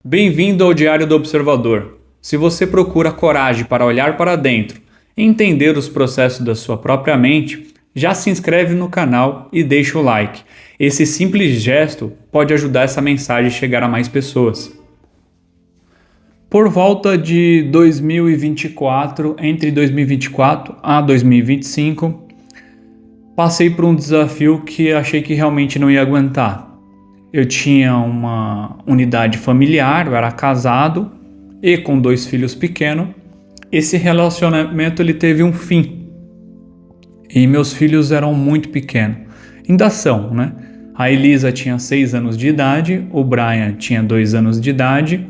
Bem-vindo ao Diário do Observador. Se você procura coragem para olhar para dentro e entender os processos da sua própria mente, já se inscreve no canal e deixa o like. Esse simples gesto pode ajudar essa mensagem a chegar a mais pessoas. Por volta de 2024, entre 2024 a 2025, passei por um desafio que achei que realmente não ia aguentar. Eu tinha uma unidade familiar, eu era casado e com 2 filhos pequenos. Esse relacionamento ele teve um fim e meus filhos eram muito pequenos. Ainda são, né? A Elisa tinha 6 anos de idade, o Brian tinha 2 anos de idade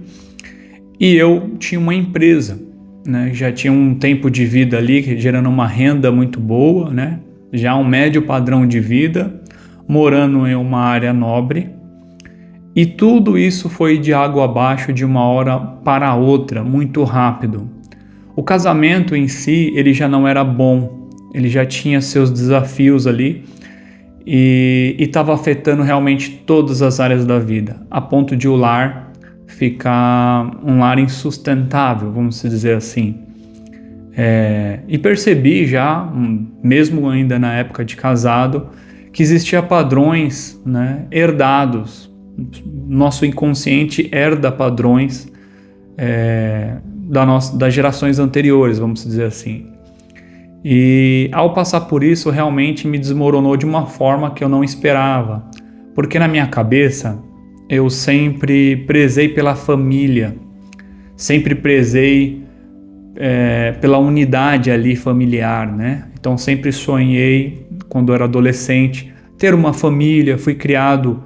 e eu tinha uma empresa, né? Já tinha um tempo de vida ali gerando uma renda muito boa, né? Já um médio padrão de vida, morando em uma área nobre. E tudo isso foi de água abaixo de uma hora para outra, muito rápido. O casamento em si, ele já não era bom, ele já tinha seus desafios ali e estava afetando realmente todas as áreas da vida, a ponto de o lar ficar um lar insustentável, vamos dizer assim. E percebi já, mesmo ainda na época de casado, que existia padrões, né, herdados. Nosso inconsciente herda padrões das gerações anteriores, vamos dizer assim. E ao passar por isso, realmente me desmoronou de uma forma que eu não esperava. Porque na minha cabeça, eu sempre prezei pela família, sempre prezei pela unidade ali familiar, né? Então sempre sonhei, quando eu era adolescente, ter uma família. Fui criado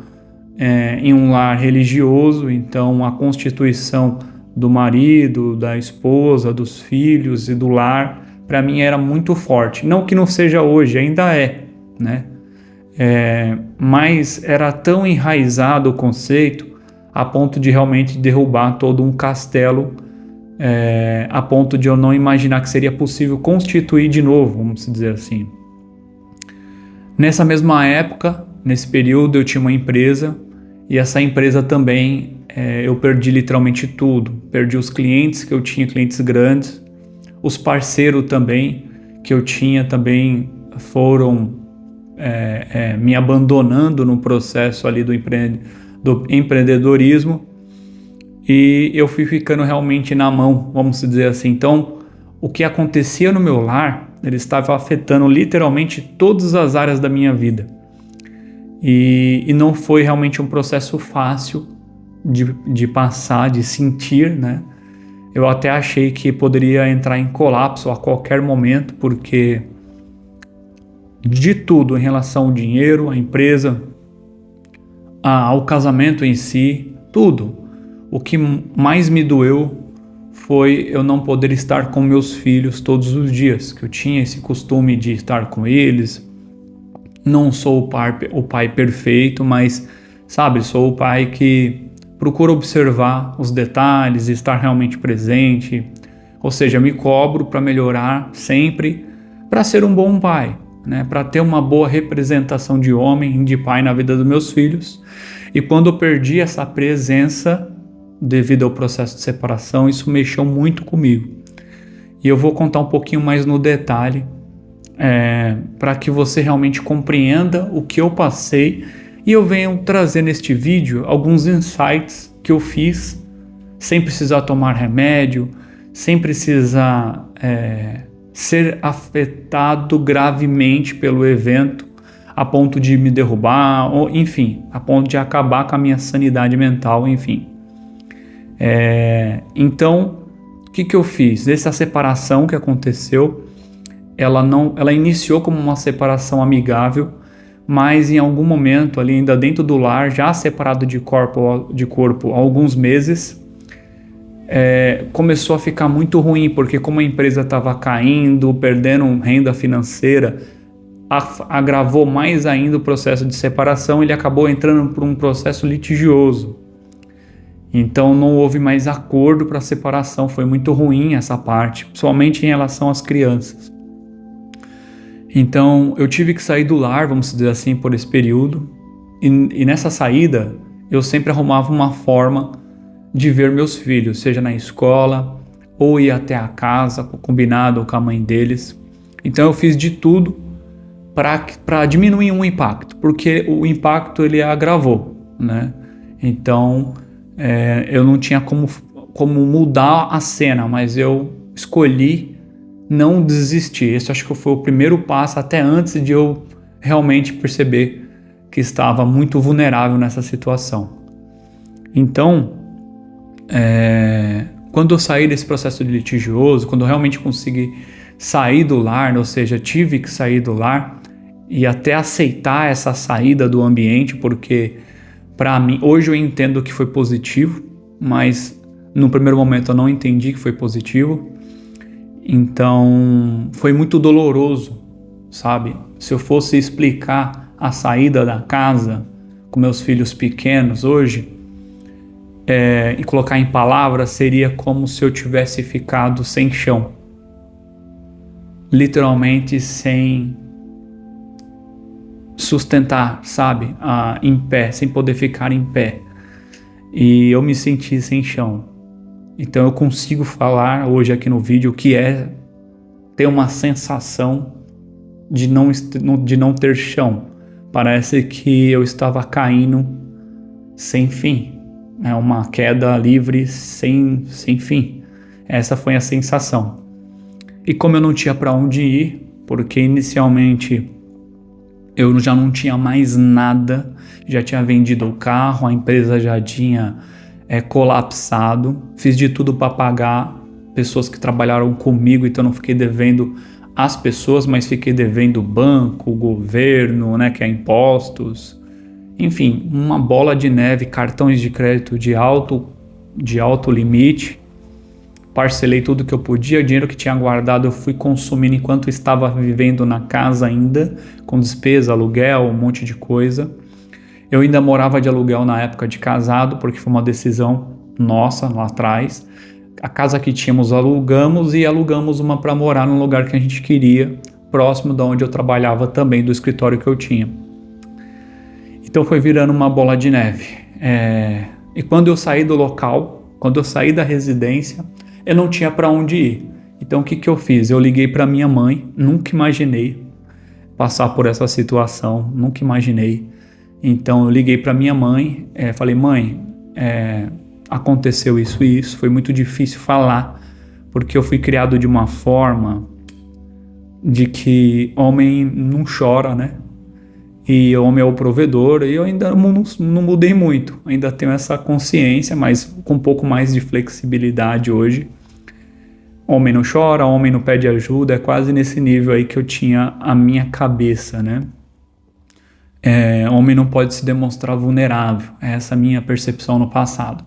em um lar religioso, então a constituição do marido, da esposa, dos filhos e do lar, para mim era muito forte. Não que não seja hoje, ainda é, né? Mas era tão enraizado o conceito a ponto de realmente derrubar todo um castelo, a ponto de eu não imaginar que seria possível constituir de novo, vamos dizer assim. Nessa mesma época, nesse período, eu tinha uma empresa. E essa empresa também, eu perdi literalmente tudo. Perdi os clientes que eu tinha, clientes grandes. Os parceiros também, que eu tinha, também foram me abandonando no processo ali do empreendedorismo. E eu fui ficando realmente na mão, vamos dizer assim. Então, o que acontecia no meu lar, ele estava afetando literalmente todas as áreas da minha vida. E não foi realmente um processo fácil de passar, de sentir, né? Eu até achei que poderia entrar em colapso a qualquer momento, porque de tudo em relação ao dinheiro, à empresa, ao casamento em si, tudo. O que mais me doeu foi eu não poder estar com meus filhos todos os dias, que eu tinha esse costume de estar com eles. Não sou o pai perfeito, mas, sabe, sou o pai que procura observar os detalhes, estar realmente presente. Ou seja, me cobro para melhorar sempre, para ser um bom pai, né? Para ter uma boa representação de homem, de pai na vida dos meus filhos. E quando eu perdi essa presença, devido ao processo de separação, isso mexeu muito comigo. E eu vou contar um pouquinho mais no detalhe, para que você realmente compreenda o que eu passei, e eu venho trazer neste vídeo alguns insights que eu fiz sem precisar tomar remédio, sem precisar ser afetado gravemente pelo evento a ponto de me derrubar, ou enfim, a ponto de acabar com a minha sanidade mental, enfim. Então, o que eu fiz? Essa separação que aconteceu, ela iniciou como uma separação amigável, mas em algum momento ali ainda dentro do lar, já separado de corpo há alguns meses, começou a ficar muito ruim, porque como a empresa estava caindo, perdendo renda financeira, agravou mais ainda o processo de separação. Ele acabou entrando por um processo litigioso. Então não houve mais acordo para a separação, foi muito ruim essa parte, principalmente em relação às crianças. Então eu tive que sair do lar, vamos dizer assim, por esse período, e nessa saída eu sempre arrumava uma forma de ver meus filhos, seja na escola ou ir até a casa, combinado com a mãe deles. Então eu fiz de tudo para diminuir um impacto, porque o impacto ele agravou, né? Então eu não tinha como mudar a cena, mas eu escolhi não desistir. Esse acho que foi o primeiro passo, até antes de eu realmente perceber que estava muito vulnerável nessa situação. Então, quando eu saí desse processo litigioso, quando eu realmente consegui sair do lar, ou seja, tive que sair do lar e até aceitar essa saída do ambiente, porque para mim, hoje eu entendo que foi positivo, mas no primeiro momento eu não entendi que foi positivo. Então, foi muito doloroso, sabe? Se eu fosse explicar a saída da casa com meus filhos pequenos hoje, e colocar em palavras, seria como se eu tivesse ficado sem chão. Literalmente sem sustentar, sabe? Em pé, sem poder ficar em pé. E eu me senti sem chão. Então eu consigo falar hoje aqui no vídeo o que é ter uma sensação de não ter chão. Parece que eu estava caindo sem fim. É uma queda livre sem fim. Essa foi a sensação. E como eu não tinha para onde ir, porque inicialmente eu já não tinha mais nada, já tinha vendido o carro, a empresa já tinha colapsado, fiz de tudo para pagar pessoas que trabalharam comigo, então não fiquei devendo as pessoas, mas fiquei devendo o banco, o governo, né, que é impostos, enfim, uma bola de neve, cartões de crédito de alto limite. Parcelei tudo que eu podia, o dinheiro que tinha guardado eu fui consumindo enquanto estava vivendo na casa ainda, com despesa, aluguel, um monte de coisa. Eu ainda morava de aluguel na época de casado, porque foi uma decisão nossa lá atrás. A casa que tínhamos alugamos e alugamos uma para morar no lugar que a gente queria, próximo de onde eu trabalhava também, do escritório que eu tinha. Então foi virando uma bola de neve. E quando eu saí do local, quando eu saí da residência, eu não tinha para onde ir. Então o que eu fiz? Eu liguei para minha mãe, nunca imaginei passar por essa situação, nunca imaginei. Então eu liguei para minha mãe, falei, mãe, aconteceu isso e isso, foi muito difícil falar, porque eu fui criado de uma forma de que homem não chora, né? E homem é o provedor, e eu ainda não mudei muito, ainda tenho essa consciência, mas com um pouco mais de flexibilidade hoje. Homem não chora, homem não pede ajuda, é quase nesse nível aí que eu tinha a minha cabeça, né? Homem não pode se demonstrar vulnerável, é essa a minha percepção no passado.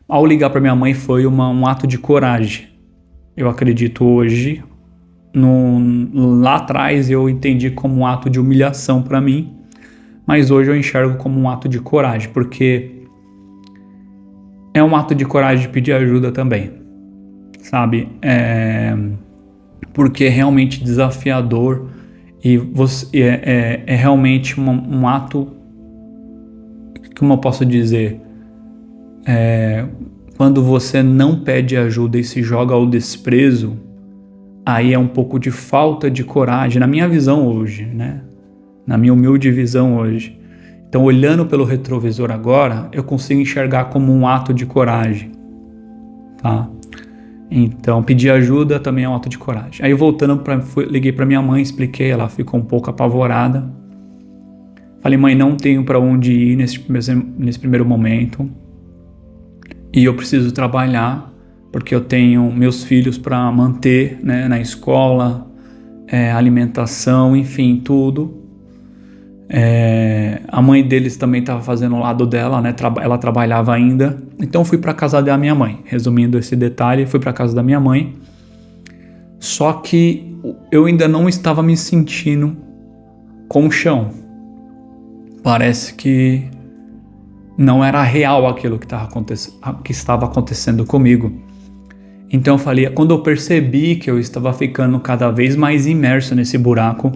Ao ligar para minha mãe foi um ato de coragem. Eu acredito hoje, lá atrás eu entendi como um ato de humilhação para mim, mas hoje eu enxergo como um ato de coragem, porque é um ato de coragem de pedir ajuda também, sabe? Porque é realmente desafiador. E é realmente um ato, como eu posso dizer, quando você não pede ajuda e se joga ao desprezo, aí é um pouco de falta de coragem, na minha visão hoje, né? Na minha humilde visão hoje. Então, olhando pelo retrovisor agora, eu consigo enxergar como um ato de coragem, tá? Então, pedir ajuda também é um ato de coragem. Aí, voltando, liguei para minha mãe, expliquei, ela ficou um pouco apavorada. Falei, mãe, não tenho para onde ir nesse primeiro momento. E eu preciso trabalhar, porque eu tenho meus filhos para manter, né, na escola, alimentação, enfim, tudo. A mãe deles também estava fazendo o lado dela, né? Ela trabalhava ainda. Então fui para casa da minha mãe. Resumindo esse detalhe, fui para casa da minha mãe. Só que eu ainda não estava me sentindo com o chão. Parece que não era real aquilo que estava acontecendo comigo. Então eu falei, quando eu percebi que eu estava ficando cada vez mais imerso nesse buraco,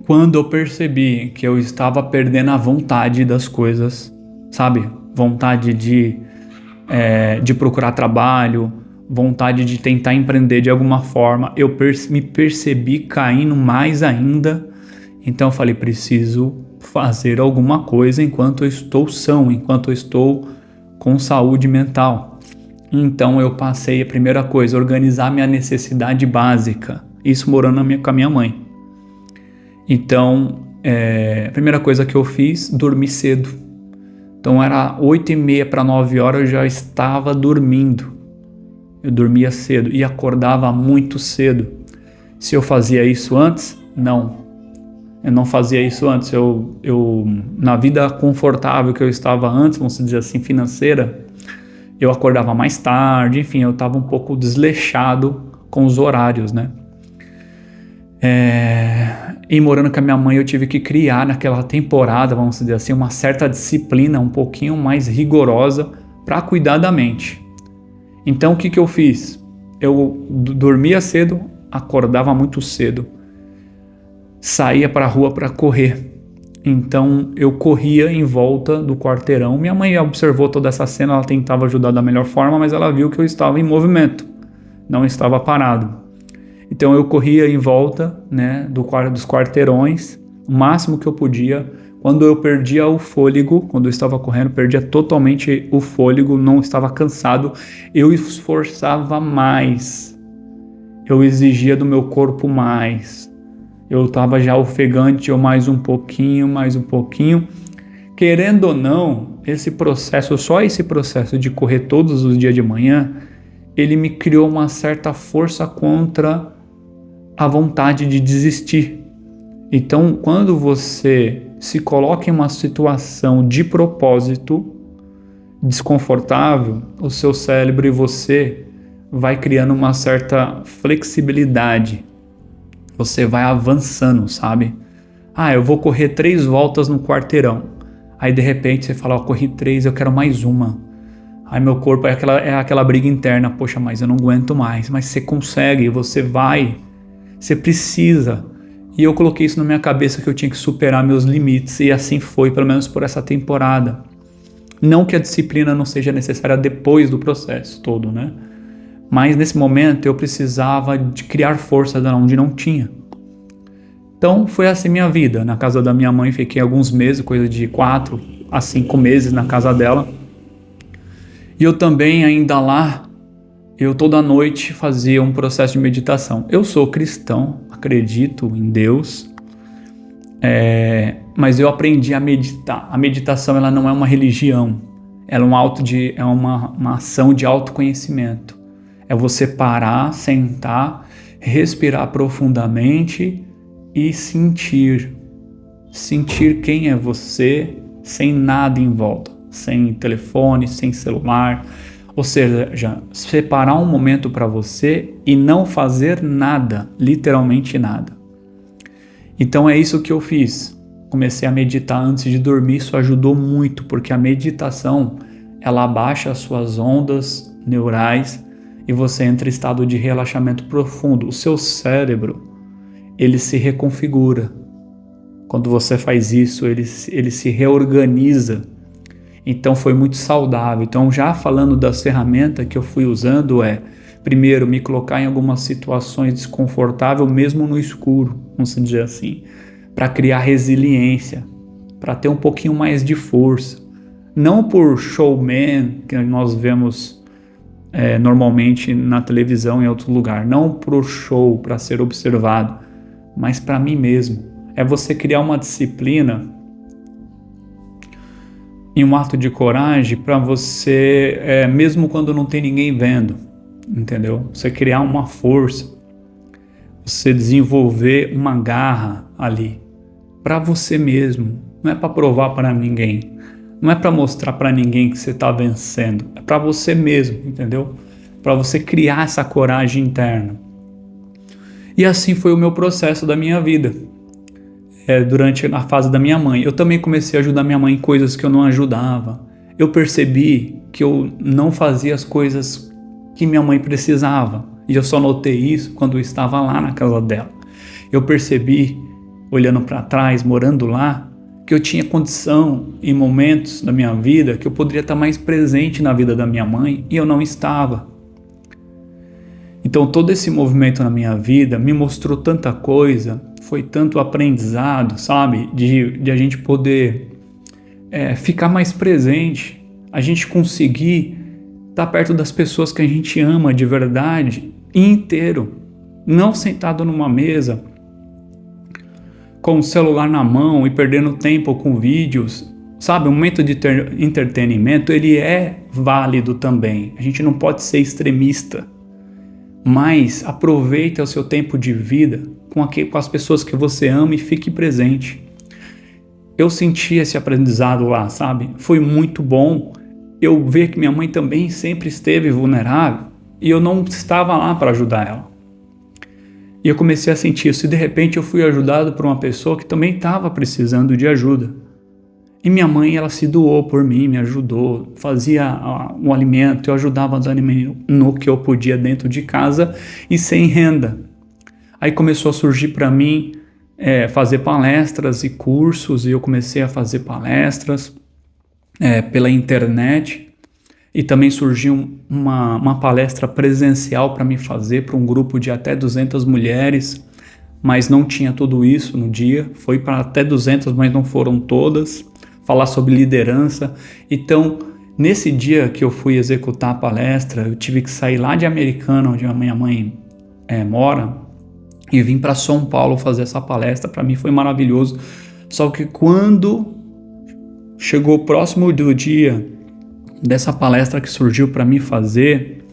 quando eu percebi que eu estava perdendo a vontade das coisas, sabe? Vontade de de procurar trabalho, vontade de tentar empreender de alguma forma. Eu me percebi caindo mais ainda. Então eu falei, preciso fazer alguma coisa enquanto eu estou são, enquanto eu estou com saúde mental. Então eu passei, a primeira coisa, organizar minha necessidade básica. Isso morando com a minha mãe. Então, a primeira coisa que eu fiz, dormir cedo. Então era 8h30 para 9 horas, eu já estava dormindo. Eu dormia cedo e acordava muito cedo. Se eu fazia isso antes? Não. Eu não fazia isso antes. Eu na vida confortável que eu estava antes, vamos dizer assim, financeira, eu acordava mais tarde, enfim, eu estava um pouco desleixado com os horários, né? E morando com a minha mãe, eu tive que criar naquela temporada, vamos dizer assim, uma certa disciplina um pouquinho mais rigorosa para cuidar da mente. Então, o que eu fiz? Eu dormia cedo, acordava muito cedo, saía para a rua para correr. Então, eu corria em volta do quarteirão. Minha mãe observou toda essa cena, ela tentava ajudar da melhor forma, mas ela viu que eu estava em movimento, não estava parado. Então eu corria em volta, né, dos quarteirões, o máximo que eu podia. Quando eu perdia o fôlego, quando eu estava correndo, perdia totalmente o fôlego, não estava cansado, eu esforçava mais, eu exigia do meu corpo mais. Eu estava já ofegante, eu mais um pouquinho. Querendo ou não, só esse processo de correr todos os dias de manhã, ele me criou uma certa força contra a vontade de desistir. Então, quando você se coloca em uma situação de propósito desconfortável, o seu cérebro e você vai criando uma certa flexibilidade. Você vai avançando, sabe? Eu vou correr 3 voltas no quarteirão. Aí de repente você fala, corri 3, eu quero mais uma. Aí meu corpo é aquela briga interna, poxa, mas eu não aguento mais. Mas você consegue, você vai, você precisa. E eu coloquei isso na minha cabeça que eu tinha que superar meus limites. E assim foi, pelo menos por essa temporada. Não que a disciplina não seja necessária depois do processo todo, né? Mas nesse momento eu precisava de criar força de onde não tinha. Então foi assim minha vida. Na casa da minha mãe fiquei alguns meses, coisa de 4 a 5 meses na casa dela. E eu também ainda lá, eu toda noite fazia um processo de meditação. Eu sou cristão, acredito em Deus, mas eu aprendi a meditar. A meditação ela não é uma religião, ela é uma ação de autoconhecimento. É você parar, sentar, respirar profundamente e sentir quem é você sem nada em volta, sem telefone, sem celular. Ou seja, separar um momento para você e não fazer nada, literalmente nada. Então é isso que eu fiz. Comecei a meditar antes de dormir, isso ajudou muito, porque a meditação, ela abaixa as suas ondas neurais e você entra em estado de relaxamento profundo. O seu cérebro, ele se reconfigura. Quando você faz isso, ele se reorganiza. Então foi muito saudável. Então já falando das ferramentas que eu fui usando primeiro, me colocar em algumas situações desconfortáveis, mesmo no escuro, vamos dizer assim, para criar resiliência, para ter um pouquinho mais de força. Não por showman, que nós vemos normalmente na televisão em outro lugar, não pro show, para ser observado, mas para mim mesmo. É você criar uma disciplina e um ato de coragem para você, mesmo quando não tem ninguém vendo, entendeu? Você criar uma força, você desenvolver uma garra ali, para você mesmo, não é para provar para ninguém. Não é para mostrar para ninguém que você está vencendo, é para você mesmo, entendeu? Para você criar essa coragem interna. E assim foi o meu processo da minha vida, durante a fase da minha mãe. Eu também comecei a ajudar minha mãe em coisas que eu não ajudava. Eu percebi que eu não fazia as coisas que minha mãe precisava. E eu só notei isso quando eu estava lá na casa dela. Eu percebi, olhando para trás, morando lá, que eu tinha condição em momentos da minha vida que eu poderia estar mais presente na vida da minha mãe e eu não estava. Então todo esse movimento na minha vida me mostrou tanta coisa, foi tanto aprendizado, sabe? De a gente poder ficar mais presente, a gente conseguir estar perto das pessoas que a gente ama de verdade inteiro, não sentado numa mesa com o celular na mão e perdendo tempo com vídeos, sabe? O momento de entretenimento, ele é válido também. A gente não pode ser extremista, mas aproveite o seu tempo de vida com as pessoas que você ama e fique presente. Eu senti esse aprendizado lá, sabe? Foi muito bom eu ver que minha mãe também sempre esteve vulnerável e eu não estava lá para ajudar ela. E eu comecei a sentir isso e de repente eu fui ajudado por uma pessoa que também estava precisando de ajuda. E minha mãe, ela se doou por mim, me ajudou, fazia um alimento, eu ajudava dando no que eu podia dentro de casa e sem renda. Aí começou a surgir para mim fazer palestras e cursos e eu comecei a fazer palestras pela internet. E também surgiu uma palestra presencial para me fazer para um grupo de até 200 mulheres, mas não tinha tudo isso no dia, foi para até 200, mas não foram todas, falar sobre liderança. Então, nesse dia que eu fui executar a palestra, eu tive que sair lá de Americana, onde a minha mãe mora, e vim para São Paulo fazer essa palestra. Para mim foi maravilhoso, só que quando chegou próximo do dia dessa palestra que surgiu para mim fazer,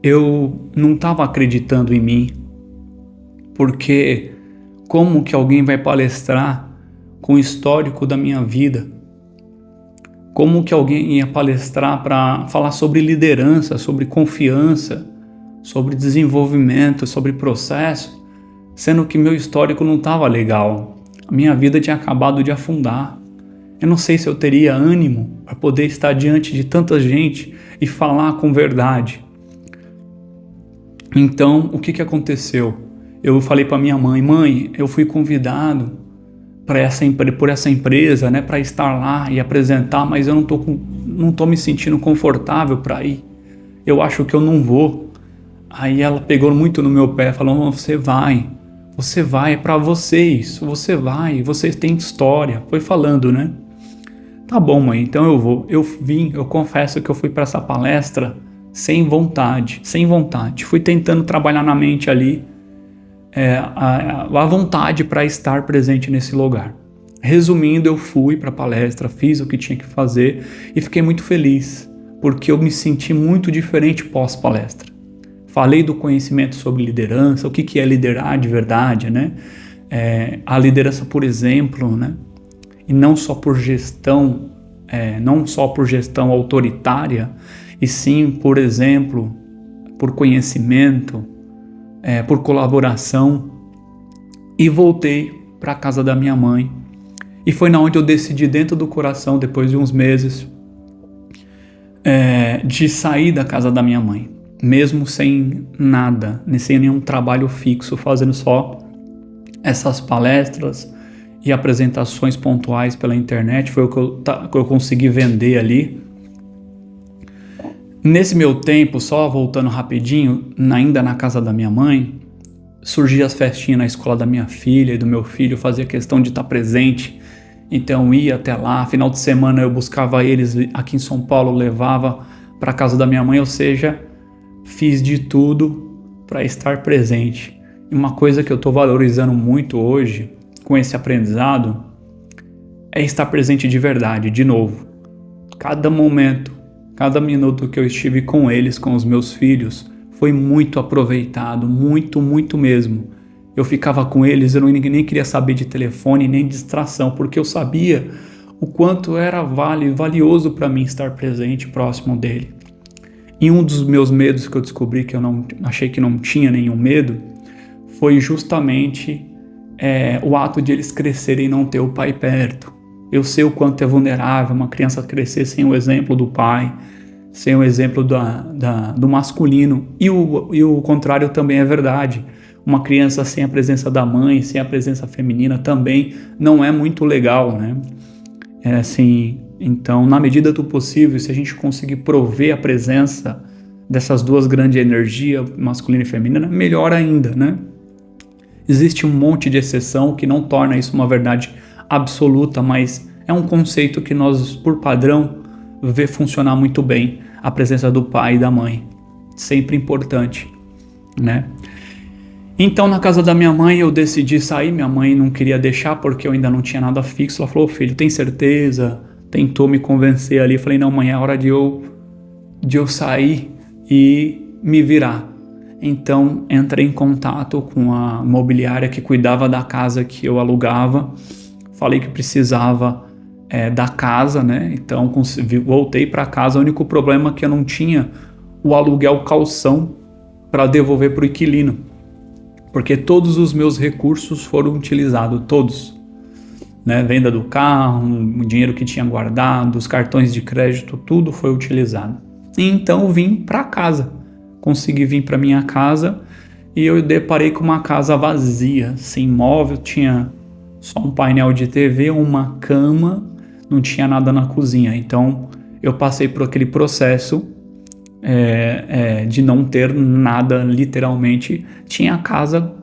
eu não estava acreditando em mim, porque como que alguém vai palestrar com o histórico da minha vida? Como que alguém ia palestrar para falar sobre liderança, sobre confiança, sobre desenvolvimento, sobre processo, sendo que meu histórico não estava legal? A minha vida tinha acabado de afundar. Eu não sei se eu teria ânimo para poder estar diante de tanta gente e falar com verdade. Então, o que aconteceu? Eu falei para minha mãe: mãe, eu fui convidado por essa empresa, né, para estar lá e apresentar, mas eu não tô me sentindo confortável para ir. Eu acho que eu não vou. Aí ela pegou muito no meu pé, falou: você vai, é para vocês, você vai, vocês têm história. Foi falando, né? Tá bom, mãe, então eu vou. Eu confesso que eu fui para essa palestra sem vontade. Fui tentando trabalhar na mente ali a vontade para estar presente nesse lugar. Resumindo, eu fui para a palestra, fiz o que tinha que fazer e fiquei muito feliz, porque eu me senti muito diferente pós-palestra. Falei do conhecimento sobre liderança, o que é liderar de verdade, né? A liderança por exemplo, né? E não só por gestão, autoritária, e sim, por exemplo, por conhecimento, por colaboração. E voltei para a casa da minha mãe. E foi na onde eu decidi, dentro do coração, depois de uns meses, de sair da casa da minha mãe, mesmo sem nada, sem nenhum trabalho fixo, fazendo só essas palestras e apresentações pontuais pela internet. Foi o que eu consegui vender ali. Nesse meu tempo, só voltando rapidinho, ainda na casa da minha mãe, surgiam as festinhas na escola da minha filha e do meu filho, eu fazia questão de estar presente, então ia até lá. Final de semana eu buscava eles aqui em São Paulo, levava para casa da minha mãe, ou seja, fiz de tudo para estar presente. E uma coisa que eu estou valorizando muito hoje, com esse aprendizado, é estar presente de verdade, de novo. Cada momento, cada minuto que eu estive com eles, com os meus filhos, foi muito aproveitado, muito, muito mesmo. Eu ficava com eles, eu nem queria saber de telefone, nem distração, porque eu sabia o quanto era valioso para mim estar presente, próximo dele. E um dos meus medos que eu descobri, que eu não achei que não tinha nenhum medo, foi justamente o ato de eles crescerem e não ter o pai perto. Eu sei o quanto é vulnerável uma criança crescer sem o exemplo do pai, sem o exemplo do masculino. E o contrário também é verdade. Uma criança sem a presença da mãe, sem a presença feminina também não é muito legal, né? É assim, então, na medida do possível, se a gente conseguir prover a presença dessas duas grandes energias, masculina e feminina, melhor ainda, né? Existe um monte de exceção que não torna isso uma verdade absoluta, mas é um conceito que nós, por padrão, vê funcionar muito bem a presença do pai e da mãe. Sempre importante, né? Então, na casa da minha mãe, eu decidi sair. Minha mãe não queria deixar porque eu ainda não tinha nada fixo. Ela falou: filho, tem certeza? Tentou me convencer ali. Eu falei: não, mãe, é hora de eu sair e me virar. Então, entrei em contato com a imobiliária que cuidava da casa que eu alugava. Falei que precisava da casa, né? Então, voltei para casa. O único problema é que eu não tinha o aluguel calção para devolver para o inquilino, porque todos os meus recursos foram utilizados, todos, né? Venda do carro, o dinheiro que tinha guardado, os cartões de crédito, tudo foi utilizado. E então eu vim para casa, consegui vir para minha casa e eu deparei com uma casa vazia, sem móvel, tinha só um painel de TV, uma cama, não tinha nada na cozinha. Então eu passei por aquele processo de não ter nada, literalmente. Tinha a casa,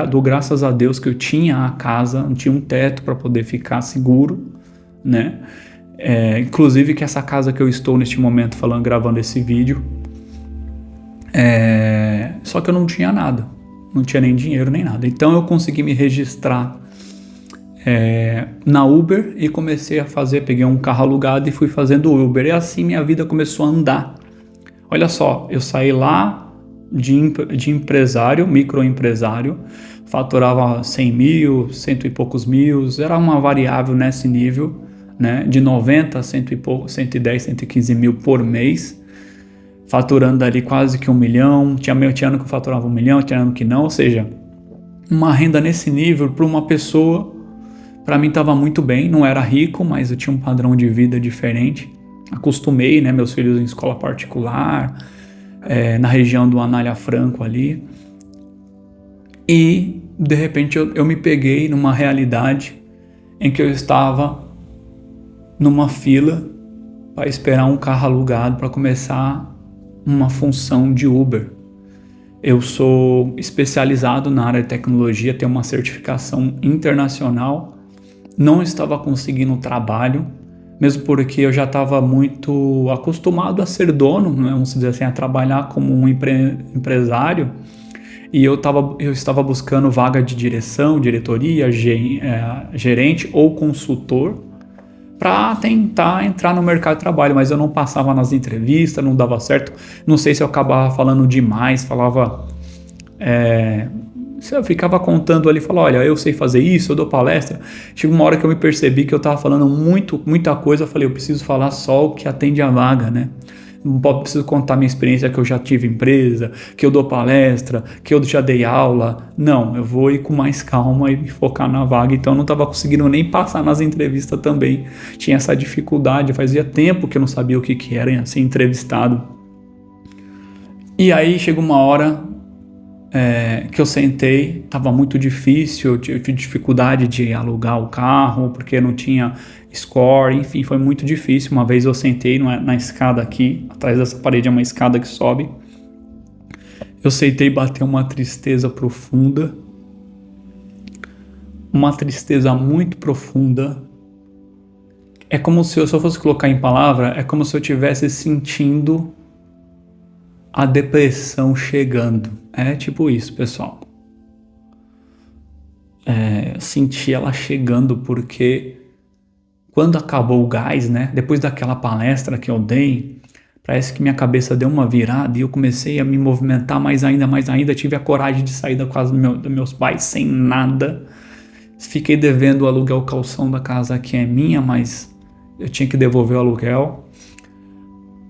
dou graças a Deus que eu tinha a casa, não tinha um teto para poder ficar seguro, né? Inclusive que essa casa que eu estou neste momento gravando esse vídeo, só que eu não tinha nada, não tinha nem dinheiro nem nada. Então eu consegui me registrar na Uber e comecei a peguei um carro alugado e fui fazendo Uber, e assim minha vida começou a andar. Olha só, eu saí lá de empresário, microempresário, faturava 100 mil, cento e poucos mil, era uma variável nesse nível, né? De 90 a 110, 115 mil por mês, faturando ali quase que 1 milhão, tinha ano que eu faturava 1 milhão, tinha ano que não, ou seja, uma renda nesse nível para uma pessoa, para mim estava muito bem, não era rico, mas eu tinha um padrão de vida diferente. Acostumei, né, meus filhos em escola particular, na região do Anália Franco ali. E, de repente, eu me peguei numa realidade em que eu estava numa fila para esperar um carro alugado para começar uma função de Uber. Eu sou especializado na área de tecnologia, tenho uma certificação internacional, não estava conseguindo trabalho, mesmo porque eu já estava muito acostumado a ser dono, né, vamos dizer assim, a trabalhar como um empresário, e eu estava buscando vaga de direção, diretoria, gerente ou consultor para tentar entrar no mercado de trabalho, mas eu não passava nas entrevistas, não dava certo, não sei se eu acabava falando demais, eu ficava contando ali, falava: olha, eu sei fazer isso, eu dou palestra. Chegou uma hora que eu me percebi que eu estava falando muita coisa. Eu falei: eu preciso falar só o que atende a vaga, né? Não preciso contar minha experiência, que eu já tive empresa, que eu dou palestra, que eu já dei aula. Não, eu vou ir com mais calma e me focar na vaga. Então eu não estava conseguindo nem passar nas entrevistas também. Tinha essa dificuldade, fazia tempo que eu não sabia o que era ser entrevistado. E aí chegou uma hora que eu sentei, estava muito difícil, eu tive dificuldade de alugar o carro, porque não tinha score, enfim, foi muito difícil. Uma vez eu sentei na escada aqui, atrás dessa parede é uma escada que sobe, eu sentei e bateu uma tristeza profunda, uma tristeza muito profunda. É como se eu fosse colocar em palavra, é como se eu estivesse sentindo a depressão chegando. É tipo isso, pessoal. Senti ela chegando porque quando acabou o gás, né? Depois daquela palestra que eu dei, parece que minha cabeça deu uma virada e eu comecei a me movimentar mais ainda. Tive a coragem de sair da casa dos meus pais sem nada. Fiquei devendo o aluguel calção da casa que é minha, mas eu tinha que devolver o aluguel.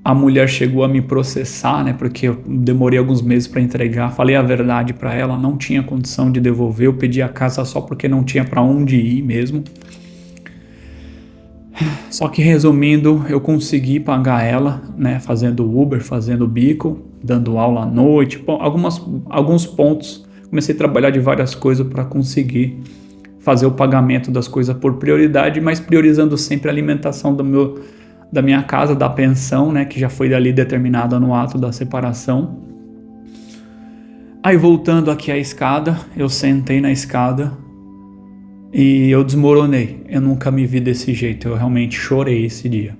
A mulher chegou a me processar, né, porque eu demorei alguns meses para entregar. Falei a verdade para ela, não tinha condição de devolver. Eu pedi a casa só porque não tinha para onde ir mesmo. Só que, resumindo, eu consegui pagar ela, né, fazendo Uber, fazendo bico, dando aula à noite. Alguns pontos comecei a trabalhar de várias coisas para conseguir fazer o pagamento das coisas por prioridade, mas priorizando sempre a alimentação da minha casa, da pensão, né, que já foi ali determinada no ato da separação. Aí voltando aqui à escada, eu sentei na escada e eu desmoronei. Eu nunca me vi desse jeito, eu realmente chorei esse dia.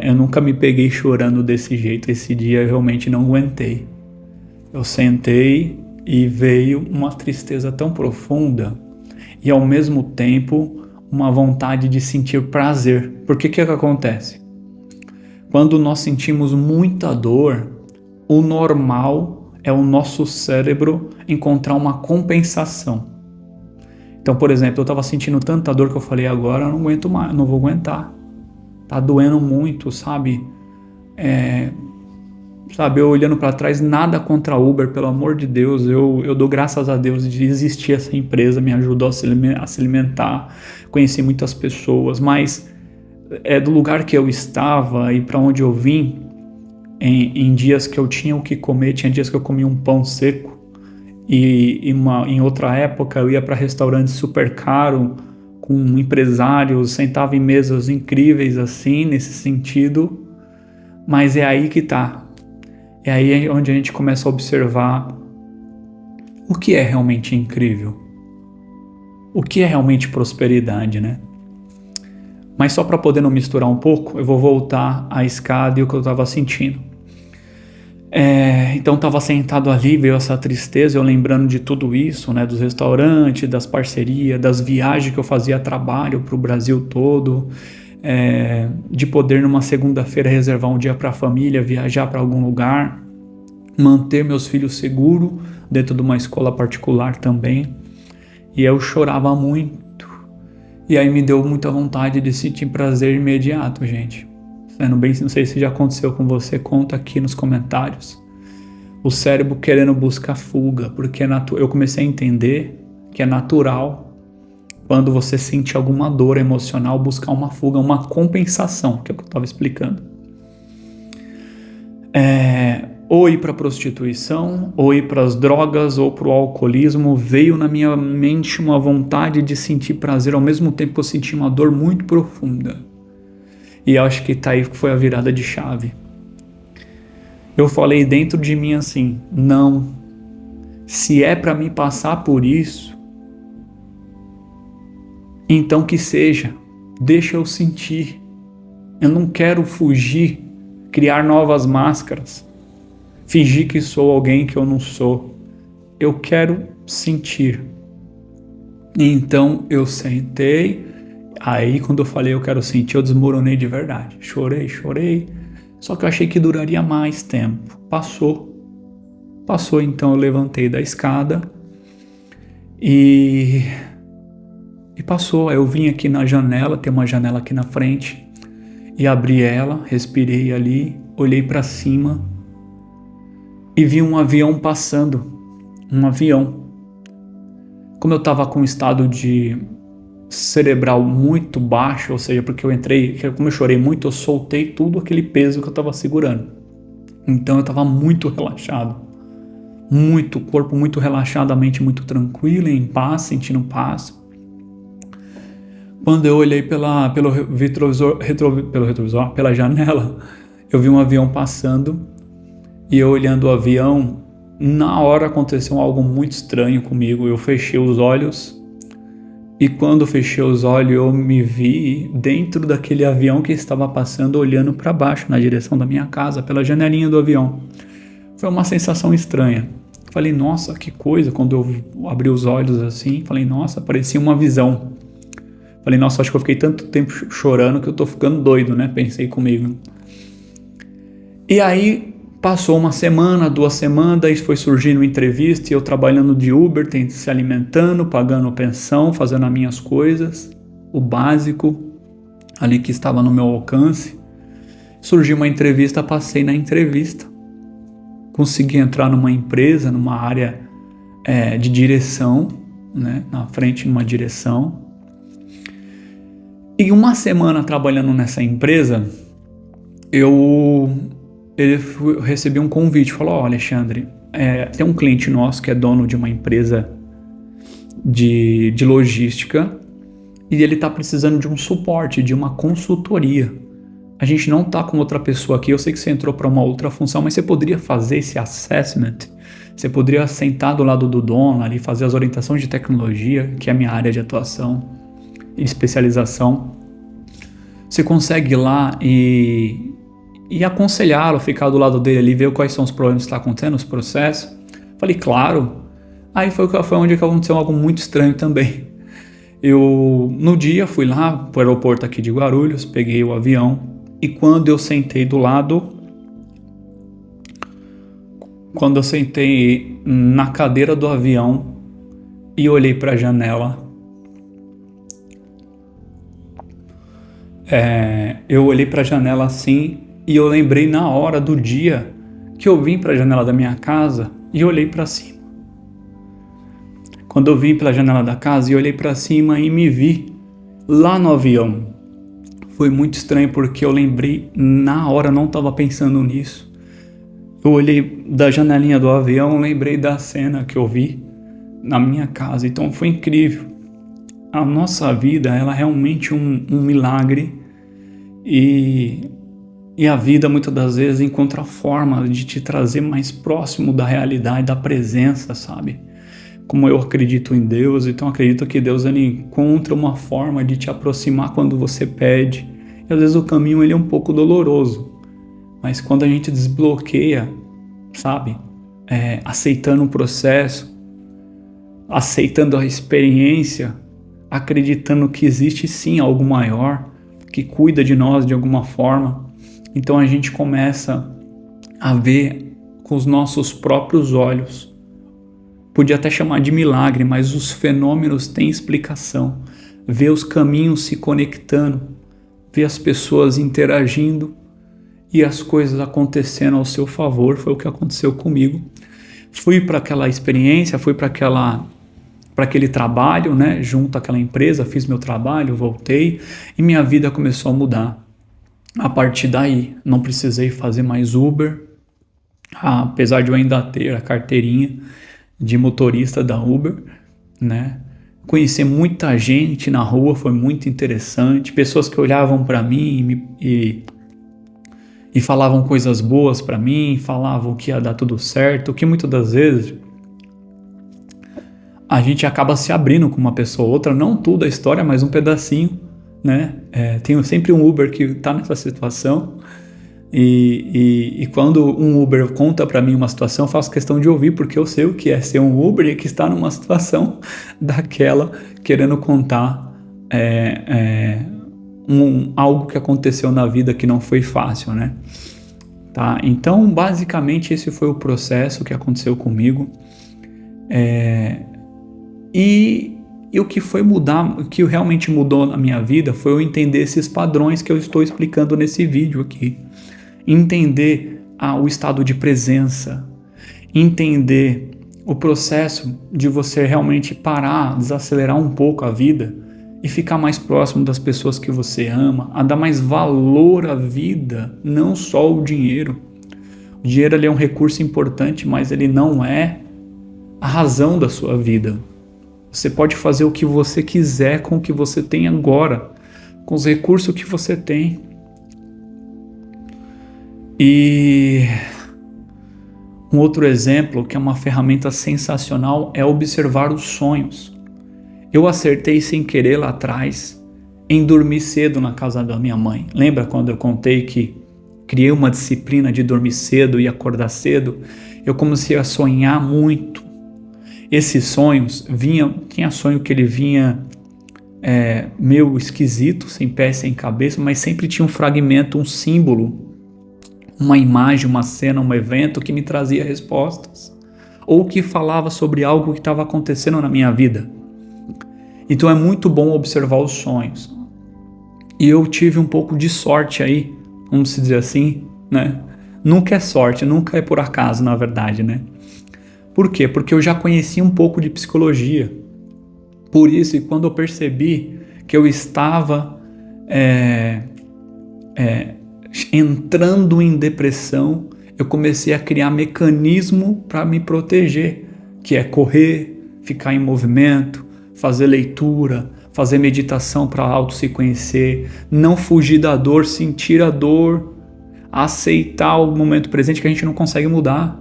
Eu nunca me peguei chorando desse jeito, esse dia eu realmente não aguentei. Eu sentei e veio uma tristeza tão profunda e ao mesmo tempo uma vontade de sentir prazer. Porque o que acontece? Quando nós sentimos muita dor, o normal é o nosso cérebro encontrar uma compensação. Então, por exemplo, eu estava sentindo tanta dor que eu falei, agora eu não aguento mais, não vou aguentar. Tá doendo muito, sabe? Eu olhando para trás, nada contra a Uber, pelo amor de Deus, eu dou graças a Deus de existir essa empresa, me ajudou a se alimentar, conheci muitas pessoas, mas do lugar que eu estava e para onde eu vim, em dias que eu tinha o que comer, tinha dias que eu comia um pão seco, e em outra época eu ia para restaurantes super caros, com empresários, sentava em mesas incríveis assim, nesse sentido, mas é aí que tá. É aí onde a gente começa a observar o que é realmente incrível, o que é realmente prosperidade, né? Mas só para poder não misturar um pouco, eu vou voltar à escada e o que eu estava sentindo. Então estava sentado ali, veio essa tristeza, eu lembrando de tudo isso, né, dos restaurantes, das parcerias, das viagens que eu fazia a trabalho para o Brasil todo, de poder numa segunda-feira reservar um dia para a família, viajar para algum lugar, manter meus filhos seguros dentro de uma escola particular também. E eu chorava muito. E aí me deu muita vontade de sentir prazer imediato, gente. Sendo bem, não sei se já aconteceu com você, conta aqui nos comentários. O cérebro querendo buscar fuga, porque eu comecei a entender que é natural, quando você sente alguma dor emocional, buscar uma fuga, uma compensação, que é o que eu estava explicando. Ou ir para a prostituição, ou ir para as drogas, ou para o alcoolismo. Veio na minha mente uma vontade de sentir prazer, ao mesmo tempo que eu senti uma dor muito profunda. E acho que tá aí que foi a virada de chave. Eu falei dentro de mim assim, não, se é para mim passar por isso, então que seja, deixa eu sentir. Eu não quero fugir, criar novas máscaras, fingir que sou alguém que eu não sou. Eu quero sentir. Então eu sentei. Aí quando eu falei eu quero sentir, eu desmoronei de verdade. Chorei. Só que eu achei que duraria mais tempo. Passou, então eu levantei da escada e passou. Aí eu vim aqui na janela, tem uma janela aqui na frente, e abri ela, respirei ali, olhei para cima e vi um avião passando. Um avião. Como eu estava com um estado de cerebral muito baixo, ou seja, porque como eu chorei muito, eu soltei tudo aquele peso que eu estava segurando. Então eu estava muito relaxado, o corpo muito relaxado, a mente muito tranquila, em paz, sentindo paz. Quando eu olhei pelo retrovisor, pela janela, eu vi um avião passando e eu olhando o avião, na hora aconteceu algo muito estranho comigo. Eu fechei os olhos. E quando fechei os olhos, eu me vi dentro daquele avião que estava passando, olhando para baixo, na direção da minha casa, pela janelinha do avião. Foi uma sensação estranha. Falei, nossa, que coisa. Quando eu abri os olhos assim, falei, nossa, parecia uma visão. Falei, nossa, acho que eu fiquei tanto tempo chorando que eu tô ficando doido, né? Pensei comigo. E aí passou uma semana, 2 semanas, daí foi surgindo entrevista e eu trabalhando de Uber, se alimentando, pagando pensão, fazendo as minhas coisas, o básico, ali que estava no meu alcance. Surgiu uma entrevista, passei na entrevista. Consegui entrar numa empresa, numa área de direção, né, na frente numa direção. E uma semana trabalhando nessa empresa, eu recebi um convite, falou, Alexandre, tem um cliente nosso que é dono de uma empresa de logística e ele está precisando de um suporte, de uma consultoria. A gente não está com outra pessoa aqui, eu sei que você entrou para uma outra função, mas você poderia fazer esse assessment, você poderia sentar do lado do dono ali, fazer as orientações de tecnologia, que é a minha área de atuação e especialização. Você consegue ir lá e aconselhá-lo, ficar do lado dele ali, ver quais são os problemas que estão acontecendo, os processos. Falei, claro. Aí foi onde aconteceu algo muito estranho também. Eu, no dia, fui lá para o aeroporto aqui de Guarulhos, peguei o avião e quando eu sentei na cadeira do avião e olhei para a janela, eu olhei para a janela assim e eu lembrei na hora do dia que eu vim para a janela da minha casa e olhei para cima. Quando eu vim pela janela da casa e olhei para cima e me vi lá no avião, foi muito estranho porque eu lembrei na hora, não estava pensando nisso. Eu olhei da janelinha do avião, lembrei da cena que eu vi na minha casa, então foi incrível. A nossa vida, ela é realmente um milagre e a vida muitas das vezes encontra a forma de te trazer mais próximo da realidade, da presença, sabe? Como eu acredito em Deus, então acredito que Deus ele encontra uma forma de te aproximar quando você pede. E às vezes o caminho ele é um pouco doloroso, mas quando a gente desbloqueia, sabe? Aceitando o processo, aceitando a experiência, acreditando que existe sim algo maior, que cuida de nós de alguma forma, então a gente começa a ver com os nossos próprios olhos. Podia até chamar de milagre, mas os fenômenos têm explicação. Ver os caminhos se conectando, ver as pessoas interagindo e as coisas acontecendo ao seu favor, foi o que aconteceu comigo. Fui para aquela experiência, fui para aquele trabalho, né, junto àquela empresa, fiz meu trabalho, voltei e minha vida começou a mudar. A partir daí, não precisei fazer mais Uber, apesar de eu ainda ter a carteirinha de motorista da Uber, né? Conhecer muita gente na rua foi muito interessante, pessoas que olhavam para mim e falavam coisas boas para mim, falavam que ia dar tudo certo, que muitas das vezes a gente acaba se abrindo com uma pessoa ou outra, não tudo a história, mas um pedacinho, né? Tenho sempre um Uber que está nessa situação. E quando um Uber conta para mim uma situação, eu faço questão de ouvir, porque eu sei o que é ser um Uber e que está numa situação daquela, querendo contar algo que aconteceu na vida que não foi fácil, né? Tá? Então, basicamente, esse foi o processo que aconteceu comigo. E o que foi mudar, o que realmente mudou na minha vida foi eu entender esses padrões que eu estou explicando nesse vídeo aqui. Entender o estado de presença, entender o processo de você realmente parar, desacelerar um pouco a vida e ficar mais próximo das pessoas que você ama, a dar mais valor à vida, não só o dinheiro. O dinheiro ele é um recurso importante, mas ele não é a razão da sua vida. Você pode fazer o que você quiser com o que você tem agora, com os recursos que você tem. E um outro exemplo, que é uma ferramenta sensacional, é observar os sonhos. Eu acertei sem querer lá atrás em dormir cedo na casa da minha mãe. Lembra quando eu contei que criei uma disciplina de dormir cedo e acordar cedo? Eu comecei a sonhar muito. Esses sonhos tinha sonho que ele vinha meio esquisito, sem pé, sem cabeça, mas sempre tinha um fragmento, um símbolo, uma imagem, uma cena, um evento que me trazia respostas, ou que falava sobre algo que estava acontecendo na minha vida. Então é muito bom observar os sonhos. E eu tive um pouco de sorte aí, vamos dizer assim, né? Nunca é sorte, nunca é por acaso, na verdade, né? Por quê? Porque eu já conhecia um pouco de psicologia. Por isso, e quando eu percebi que eu estava entrando em depressão, eu comecei a criar mecanismo para me proteger, que é correr, ficar em movimento, fazer leitura, fazer meditação para auto se conhecer, não fugir da dor, sentir a dor, aceitar o momento presente que a gente não consegue mudar.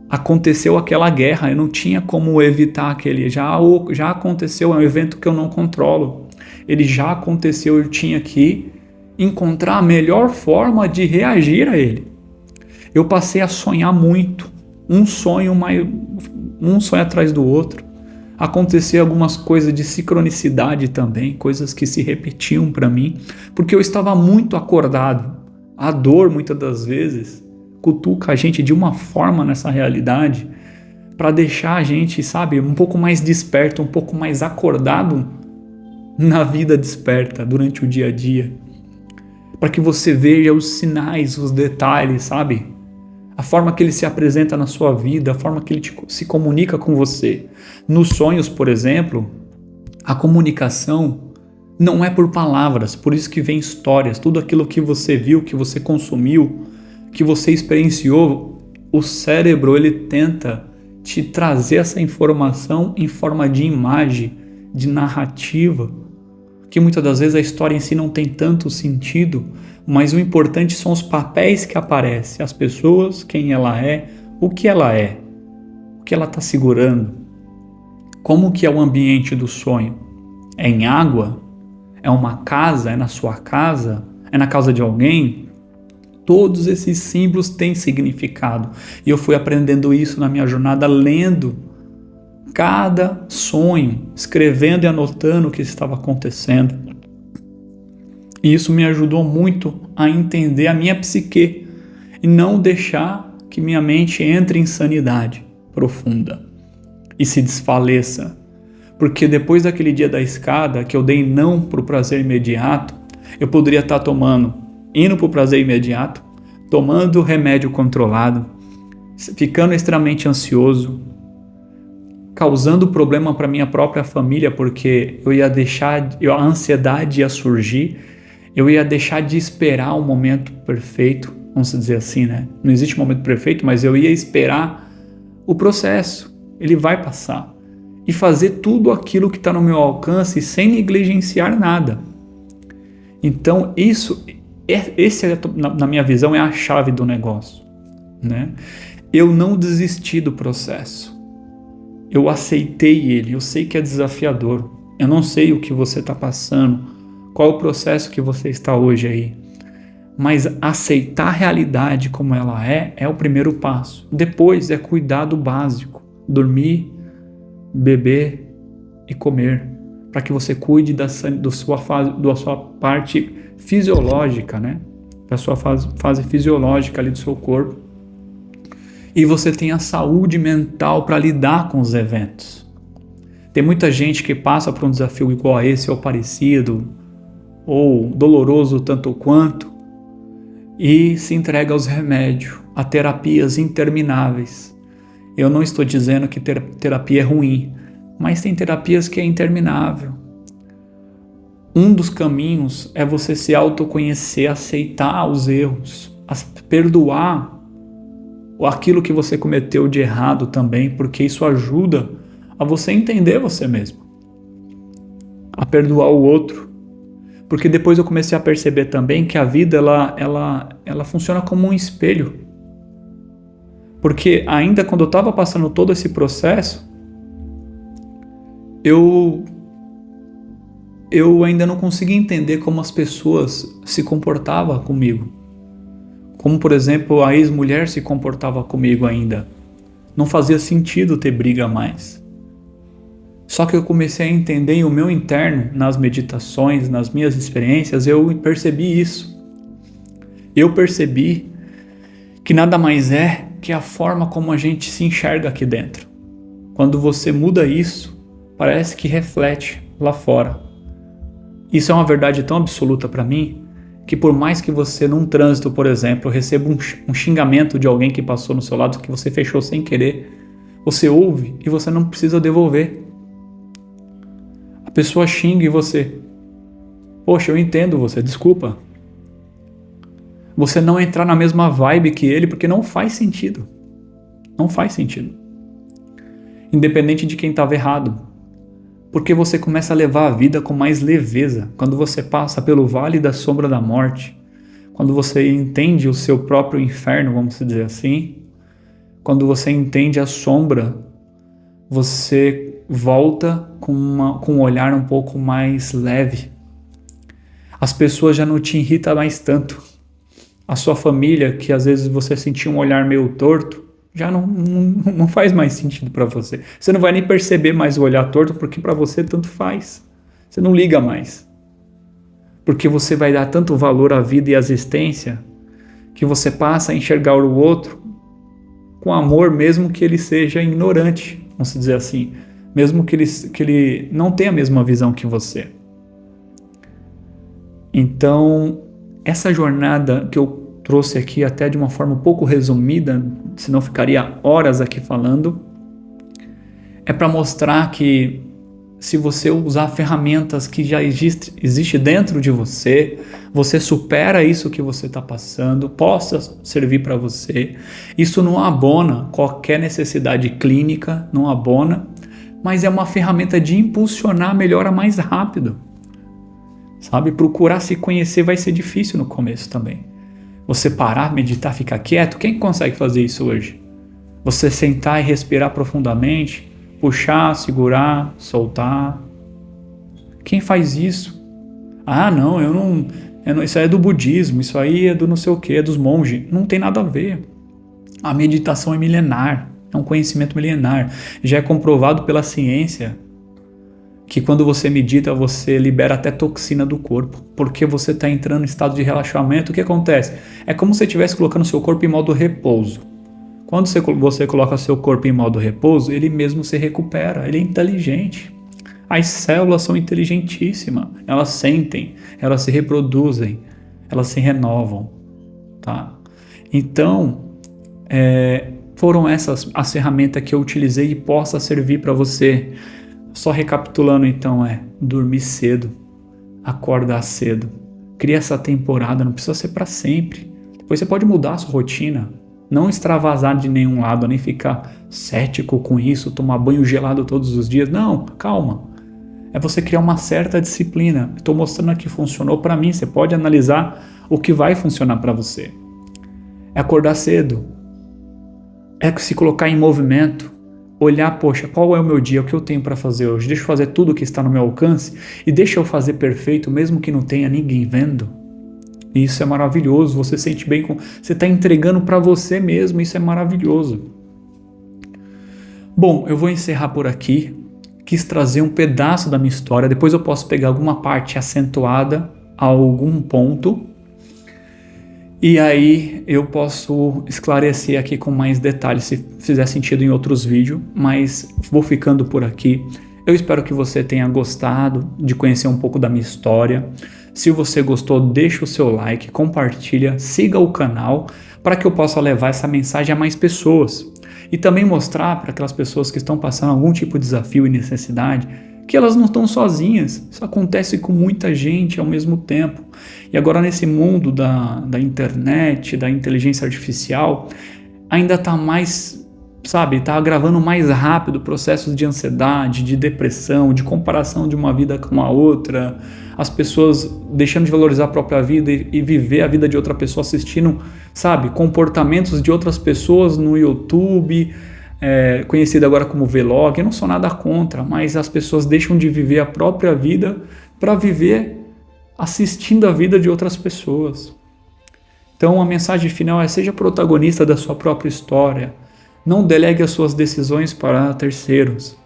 Aconteceu aquela guerra, eu não tinha como evitar aquele, já aconteceu, é um evento que eu não controlo. Ele já aconteceu, eu tinha que encontrar a melhor forma de reagir a ele. Eu passei a sonhar muito, um sonho atrás do outro. Aconteceu algumas coisas de sincronicidade também, coisas que se repetiam para mim, porque eu estava muito acordado. A dor, muitas das vezes, cutuca a gente de uma forma nessa realidade para deixar a gente, sabe, um pouco mais desperto, um pouco mais acordado na vida desperta, durante o dia a dia. Para que você veja os sinais, os detalhes, sabe? A forma que ele se apresenta na sua vida, a forma que ele se comunica com você. Nos sonhos, por exemplo, a comunicação não é por palavras, por isso que vem histórias, tudo aquilo que você viu, que você consumiu, que você experienciou, o cérebro ele tenta te trazer essa informação em forma de imagem, de narrativa, que muitas das vezes a história em si não tem tanto sentido, mas o importante são os papéis que aparecem, as pessoas, quem ela é, o que ela está segurando, como que é o ambiente do sonho. É em água? É uma casa? É na sua casa? É na casa de alguém? Todos esses símbolos têm significado. E eu fui aprendendo isso na minha jornada, lendo cada sonho, escrevendo e anotando o que estava acontecendo. E isso me ajudou muito a entender a minha psique e não deixar que minha mente entre em insanidade profunda e se desfaleça. Porque depois daquele dia da escada, que eu dei não para o prazer imediato, eu poderia estar indo para o prazer imediato, tomando remédio controlado, ficando extremamente ansioso, causando problema para minha própria família, porque eu ia deixar, a ansiedade ia surgir, eu ia deixar de esperar o momento perfeito, vamos dizer assim, né? Não existe momento perfeito, mas eu ia esperar o processo, ele vai passar. E fazer tudo aquilo que está no meu alcance sem negligenciar nada. Então, na minha visão, é a chave do negócio, né? Eu não desisti do processo. Eu aceitei ele. Eu sei que é desafiador. Eu não sei o que você está passando, qual é o processo que você está hoje aí. Mas aceitar a realidade como ela é o primeiro passo. Depois é cuidar do básico. Dormir, beber e comer, para que você cuide da sua parte fisiológica, né? Da sua fase fisiológica ali do seu corpo. E você tenha saúde mental para lidar com os eventos. Tem muita gente que passa por um desafio igual a esse, ou parecido, ou doloroso tanto quanto, e se entrega aos remédios, a terapias intermináveis. Eu não estou dizendo que terapia é ruim, mas tem terapias que é interminável. Um dos caminhos é você se autoconhecer, aceitar os erros, perdoar aquilo que você cometeu de errado também, porque isso ajuda a você entender você mesmo, a perdoar o outro. Porque depois eu comecei a perceber também que a vida ela funciona como um espelho. Porque ainda quando eu estava passando todo esse processo, eu ainda não conseguia entender como as pessoas se comportavam comigo. Como, por exemplo, a ex-mulher se comportava comigo ainda. Não fazia sentido ter briga mais. Só que eu comecei a entender em o meu interno, nas meditações, nas minhas experiências, eu percebi isso. Eu percebi que nada mais é que a forma como a gente se enxerga aqui dentro. Quando você muda isso, parece que reflete lá fora. Isso é uma verdade tão absoluta para mim, que por mais que você num trânsito, por exemplo, receba um xingamento de alguém que passou no seu lado, que você fechou sem querer, você ouve e você não precisa devolver. A pessoa xinga e você, poxa, eu entendo você, desculpa. Você não entrar na mesma vibe que ele, porque não faz sentido. Não faz sentido. Independente de quem estava errado. Porque você começa a levar a vida com mais leveza. Quando você passa pelo vale da sombra da morte, quando você entende o seu próprio inferno, vamos dizer assim, quando você entende a sombra, você volta com um olhar um pouco mais leve. As pessoas já não te irritam mais tanto. A sua família, que às vezes você sentia um olhar meio torto, já não faz mais sentido para você. Você não vai nem perceber mais o olhar torto, porque para você tanto faz. Você não liga mais. Porque você vai dar tanto valor à vida e à existência, que você passa a enxergar o outro com amor, mesmo que ele seja ignorante, vamos dizer assim. Mesmo que ele não tenha a mesma visão que você. Então, essa jornada que eu trouxe aqui até de uma forma um pouco resumida, senão ficaria horas aqui falando, é para mostrar que se você usar ferramentas que já existe dentro de você, você supera isso que você está passando, possa servir para você. Isso não abona qualquer necessidade clínica, não abona, mas é uma ferramenta de impulsionar a melhora mais rápido. Sabe, procurar se conhecer vai ser difícil no começo também. Você parar, meditar, ficar quieto, quem consegue fazer isso hoje? Você sentar e respirar profundamente, puxar, segurar, soltar. Quem faz isso? Ah, não, eu não, isso aí é do budismo, isso aí é do não sei o que, é dos monges. Não tem nada a ver. A meditação é milenar, é um conhecimento milenar. Já é comprovado pela ciência que quando você medita, você libera até toxina do corpo, porque você está entrando em estado de relaxamento. O que acontece? É como se você estivesse colocando seu corpo em modo repouso. Quando você coloca seu corpo em modo repouso, ele mesmo se recupera, ele é inteligente. As células são inteligentíssimas, elas sentem, elas se reproduzem, elas se renovam, tá? Então, foram essas as ferramentas que eu utilizei e possa servir para você. Só recapitulando então, dormir cedo, acordar cedo, cria essa temporada, não precisa ser para sempre. Depois você pode mudar a sua rotina, não extravasar de nenhum lado, nem ficar cético com isso, tomar banho gelado todos os dias. Não, calma. É você criar uma certa disciplina. Estou mostrando que funcionou para mim, você pode analisar o que vai funcionar para você. É acordar cedo, é se colocar em movimento. Olhar, poxa, qual é o meu dia, o que eu tenho para fazer hoje? Deixa eu fazer tudo o que está no meu alcance e deixa eu fazer perfeito, mesmo que não tenha ninguém vendo. E isso é maravilhoso, você sente bem com... Você está entregando para você mesmo, isso é maravilhoso. Bom, eu vou encerrar por aqui. Quis trazer um pedaço da minha história, depois eu posso pegar alguma parte acentuada a algum ponto. E aí eu posso esclarecer aqui com mais detalhes, se fizer sentido em outros vídeos, mas vou ficando por aqui. Eu espero que você tenha gostado de conhecer um pouco da minha história. Se você gostou, deixa o seu like, compartilha, siga o canal para que eu possa levar essa mensagem a mais pessoas. E também mostrar para aquelas pessoas que estão passando algum tipo de desafio e necessidade que elas não estão sozinhas. Isso acontece com muita gente ao mesmo tempo. E agora nesse mundo da internet, da inteligência artificial, ainda está mais, está agravando mais rápido processos de ansiedade, de depressão, de comparação de uma vida com a outra, as pessoas deixando de valorizar a própria vida e viver a vida de outra pessoa assistindo, comportamentos de outras pessoas no YouTube, conhecido agora como vlog. Eu não sou nada contra, mas as pessoas deixam de viver a própria vida para viver assistindo a vida de outras pessoas. Então a mensagem final é: seja protagonista da sua própria história, não delegue as suas decisões para terceiros,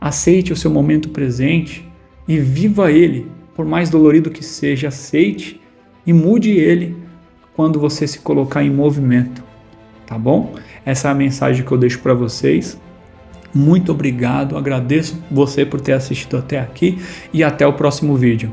aceite o seu momento presente e viva ele, por mais dolorido que seja, aceite e mude ele quando você se colocar em movimento, tá bom? Essa é a mensagem que eu deixo para vocês. Muito obrigado, agradeço você por ter assistido até aqui e até o próximo vídeo.